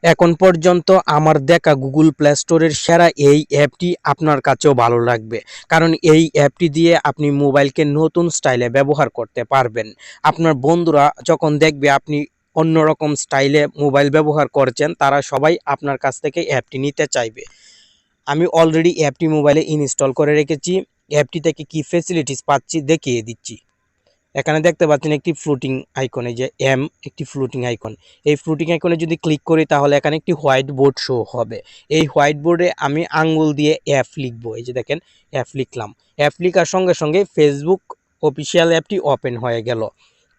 এখন পর্যন্ত আমার দেখা গুগল প্লে স্টোরের সেরা এই অ্যাপটি আপনার কাছেও ভালো লাগবে, কারণ এই অ্যাপটি দিয়ে আপনি মোবাইলকে নতুন স্টাইলে ব্যবহার করতে পারবেন। আপনার বন্ধুরা যখন দেখবে আপনি অন্যরকম স্টাইলে মোবাইল ব্যবহার করছেন, তারা সবাই আপনার কাছ থেকে অ্যাপটি নিতে চাইবে। আমি অলরেডি অ্যাপটি মোবাইলে ইনস্টল করে রেখেছি। অ্যাপটি থেকে কি ফ্যাসিলিটিস পাচ্ছি দেখিয়ে দিচ্ছি। এখানে দেখতে পাচ্ছেন একটি ফ্লোটিং আইকন, এই যে একটি ফ্লোটিং আইকন। এই ফ্লোটিং আইকনে যদি ক্লিক করি তাহলে এখানে একটি হোয়াইট বোর্ড শো হবে। এই হোয়াইট বোর্ডে আমি আঙ্গুল দিয়ে অ্যাপ লিখবো। এই যে দেখেন অ্যাপ লিখলাম। অ্যাপ লিখার সঙ্গে সঙ্গে ফেসবুক অফিসিয়াল অ্যাপটি ওপেন হয়ে গেল।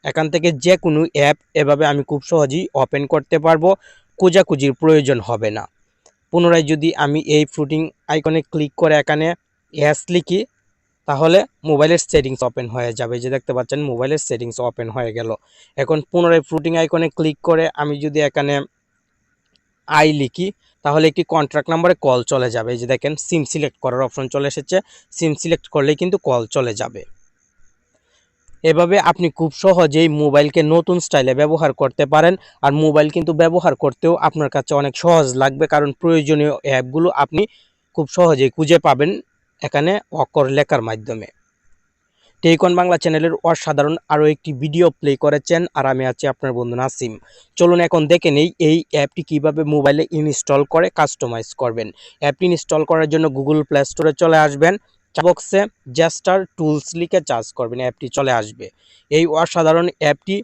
এখান থেকে যে কোনো অ্যাপ এভাবে আমি খুব সহজেই ওপেন করতে পারবো, খোঁজাখুঁজির প্রয়োজন হবে না। পুনরায় যদি আমি এই ফ্লোটিং আইকনে ক্লিক করে এখানে অ্যাস লিখি তাহলে মোবাইলের সেটিংস ওপেন হয়ে যাবে। যে দেখতে পাচ্ছেন মোবাইলের সেটিংস ওপেন হয়ে গেল। এখন পুনরায় ফ্লোটিং আইকনে ক্লিক করে আমি যদি এখানে আই লিখি তাহলে একটি কন্ট্রাক্ট নাম্বারে কল চলে যাবে। এই যে দেখেন সিম সিলেক্ট করার অপশন চলে এসেছে। সিম সিলেক্ট করলেই কিন্তু কল চলে যাবে। এভাবে আপনি খুব সহজেই মোবাইলকে নতুন স্টাইলে ব্যবহার করতে পারেন। আর মোবাইল কিন্তু ব্যবহার করতেও আপনার কাছে অনেক সহজ লাগবে, কারণ প্রয়োজনীয় অ্যাপগুলো আপনি খুব সহজেই খুঁজে পাবেন এখানে অক্ষর লেখার মাধ্যমে। টেকন বাংলা চ্যানেলের অসাধারণ আরও একটি ভিডিও প্লে করেছেন, আর আমি আছি আপনার বন্ধু নাসিম। চলুন এখন দেখে নেই এই অ্যাপটি কিভাবে মোবাইলে ইনস্টল করে কাস্টমাইজ করবেন। অ্যাপটি ইনস্টল করার জন্য গুগল প্লে স্টোরে চলে আসবেন। বক্সে জেস্টার টুলস লিখে চার্জ করবেন, অ্যাপটি চলে আসবে। এই অসাধারণ অ্যাপটি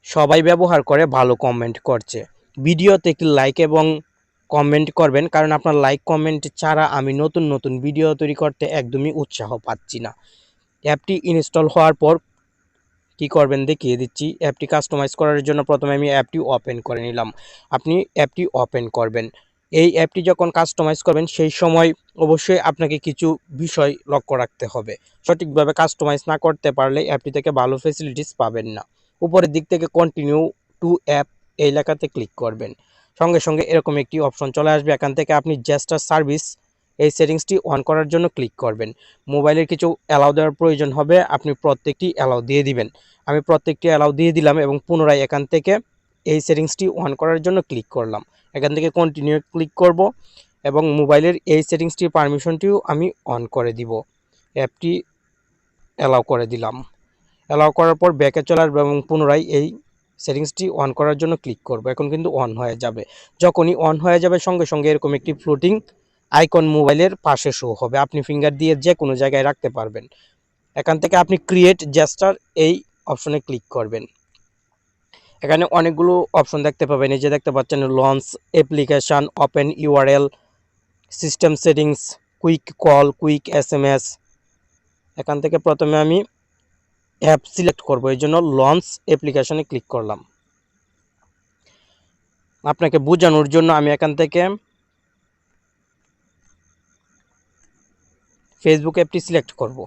সবাই ব্যবহার করে ভালো কমেন্ট করছে। ভিডিওতে একটি লাইক এবং কমেন্ট করবেন, কারণ আপনার লাইক কমেন্ট ছাড়া আমি নতুন নতুন ভিডিও তৈরি করতে একদমই উৎসাহ পাচ্ছি না। অ্যাপটি ইনস্টল হওয়ার পর কি করবেন দেখিয়ে দিচ্ছি। অ্যাপটি কাস্টমাইজ করার জন্য প্রথমে আমি অ্যাপটি ওপেন করে নিলাম। আপনি অ্যাপটি ওপেন করবেন। এই অ্যাপটি যখন কাস্টমাইজ করবেন সেই সময় অবশ্যই আপনাকে কিছু বিষয় লক্ষ্য রাখতে হবে। সঠিকভাবে কাস্টমাইজ না করতে পারলে অ্যাপটি থেকে ভালো ফ্যাসিলিটিস পাবেন না। উপরের দিক থেকে কন্টিনিউ টু অ্যাপ এই লেখাতে ক্লিক করবেন। সঙ্গে সঙ্গে এরকম একটি অপশন চলে আসবে। এখান থেকে আপনি জেস্টার সার্ভিস এই সেটিংসটি অন করার জন্য ক্লিক করবেন। মোবাইলের কিছু অ্যালাউ দেওয়ার প্রয়োজন হবে, আপনি প্রত্যেকটি অ্যালাউ দিয়ে দিবেন। আমি প্রত্যেকটি অ্যালাউ দিয়ে দিলাম এবং পুনরায় এখান থেকে এই সেটিংসটি অন করার জন্য ক্লিক করলাম। এখান থেকে কন্টিনিউ ক্লিক করব এবং মোবাইলের এই সেটিংসটির পারমিশনটিও আমি অন করে দিব। অ্যাপটি অ্যালাউ করে দিলাম। অ্যালাউ করার পর ব্যাকে চলে আসবো এবং পুনরায় এই সেটিংসটি অন করার জন্য ক্লিক করব। এখন কিন্তু অন হয়ে যাবে। যখনই অন হয়ে যাবে সঙ্গে সঙ্গে এরকম একটি ফ্লোটিং আইকন মোবাইলের পাশে শো হবে। আপনি ফিঙ্গার দিয়ে যে কোনো জায়গায় রাখতে পারবেন। এখান থেকে আপনি ক্রিয়েট জেস্টার এই অপশনে ক্লিক করবেন। এখানে অনেকগুলো অপশন দেখতে পাবেন। এই যে দেখতে পাচ্ছেন launch application, open URL, system settings, quick call, quick SMS. এখান থেকে প্রথমে আমি অ্যাপ সিলেক্ট করব, এই জন্য লঞ্চ অ্যাপ্লিকেশনে ক্লিক করলাম। আপনাকে বোঝানোর জন্য আমি এখান থেকে ফেসবুক অ্যাপটি সিলেক্ট করব।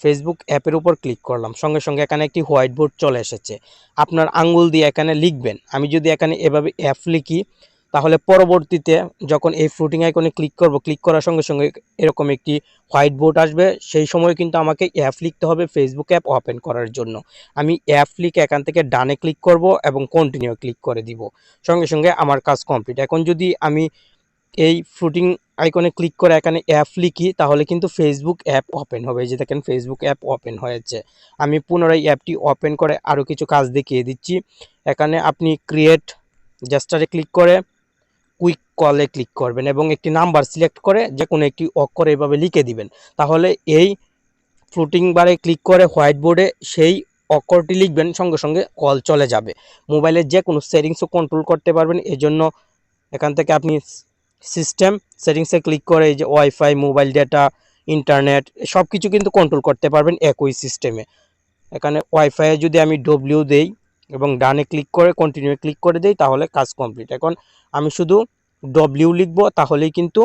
ফেসবুক অ্যাপের উপর ক্লিক করলাম। সঙ্গে সঙ্গে এখানে একটি হোয়াইট বোর্ড চলে এসেছে। আপনার আঙ্গুল দিয়ে এখানে লিখবেন। আমি যদি এখানে এভাবে অ্যাপ লিখি তাহলে পরবর্তীতে যখন এই ফ্লোটিং আইকনে ক্লিক করব, ক্লিক করার সঙ্গে সঙ্গে এরকম একটি হোয়াইট বোর্ড আসবে। সেই সময় কিন্তু আমাকে অ্যাপ লিখতে হবে ফেসবুক অ্যাপ ওপেন করার জন্য। আমি অ্যাপ লিখে এখান থেকে ডানে ক্লিক করব এবং কন্টিনিউ ক্লিক করে দিব। সঙ্গে সঙ্গে আমার কাজ কমপ্লিট। এখন যদি আমি এই ফ্লোটিং আইকনে ক্লিক করে এখানে অ্যাপ লিখি তাহলে কিন্তু ফেসবুক অ্যাপ ওপেন হবে। এই যে দেখেন ফেসবুক অ্যাপ ওপেন হয়েছে। আমি পুনরায় অ্যাপটি ওপেন করে আরও কিছু কাজ দেখিয়ে দিচ্ছি। এখানে আপনি ক্রিয়েট জেস্টারে ক্লিক করে কুইক কলে ক্লিক করবেন এবং একটি নাম্বার সিলেক্ট করে যে কোনো একটি অক্ষর এভাবে লিখে দিবেন। তাহলে এই ফ্লোটিং বারে ক্লিক করে হোয়াইট বোর্ডে সেই অক্ষরটি লিখবেন, সঙ্গে সঙ্গে কল চলে যাবে। মোবাইলের যে কোনো সেটিংসও কন্ট্রোল করতে পারবেন। এজন্য এখান থেকে আপনি সিস্টেম সেটিংসে ক্লিক করে এই যে ওয়াইফাই, মোবাইল ডেটা, ইন্টারনেট সব কিছু কিন্তু কন্ট্রোল করতে পারবেন একই সিস্টেমে। এখানে ওয়াইফাইয়ে যদি আমি ডব্লিউ দেই এবং ডানে ক্লিক করে কন্টিনিউ ক্লিক করে দেই তাহলে কাজ কমপ্লিট। এখন আমি শুধু ডব্লিউ লিখব, তাহলেই কিন্তু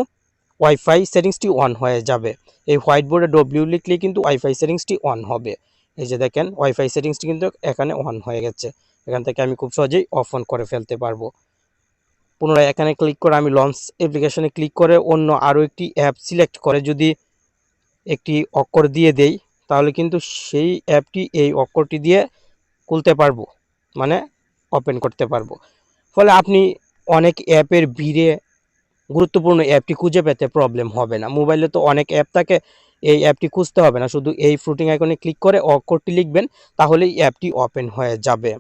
ওয়াইফাই সেটিংসটি অন হয়ে যাবে। এই হোয়াইট বোর্ডে ডব্লিউ লিখলে কিন্তু ওয়াইফাই সেটিংসটি অন হবে। এই যে দেখেন ওয়াইফাই সেটিংসটি কিন্তু এখানে অন হয়ে গেছে। এখান থেকে আমি খুব সহজেই অফ অন করে ফেলতে পারবো। পুনরায় এখানে ক্লিক করে আমি লঞ্চ অ্যাপ্লিকেশনে ক্লিক করে অন্য আরও একটি অ্যাপ সিলেক্ট করে যদি একটি অক্ষর দিয়ে দেই তাহলে কিন্তু সেই অ্যাপটি এই অক্ষরটি দিয়ে খুলতে পারবো, মানে ওপেন করতে পারবো। ফলে আপনি অনেক অ্যাপের ভিড়ে গুরুত্বপূর্ণ অ্যাপটি খুঁজে পেতে প্রবলেম হবে না। মোবাইলে তো অনেক অ্যাপ থাকে, এই অ্যাপটি খুঁজতে হবে না, শুধু এই ফ্রুটিং আইকনে ক্লিক করে অক্ষরটি লিখবেন, তাহলেই অ্যাপটি ওপেন হয়ে যাবে।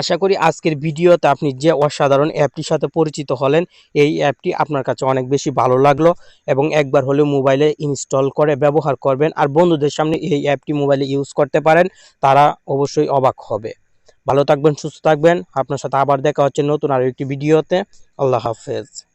আশা করি আজকের ভিডিওতে আপনি যে অসাধারণ অ্যাপটির সাথে পরিচিত হলেন, এই অ্যাপটি আপনার কাছে অনেক বেশি ভালো লাগলো এবং একবার হলেও মোবাইলে ইনস্টল করে ব্যবহার করবেন, আর বন্ধুদের সামনে এই অ্যাপটি মোবাইলে ইউজ করতে পারেন, তারা অবশ্যই অবাক হবে। ভালো থাকবেন, সুস্থ থাকবেন। আপনার সাথে আবার দেখা হচ্ছে নতুন আরো একটি ভিডিওতে। আল্লাহ হাফেজ।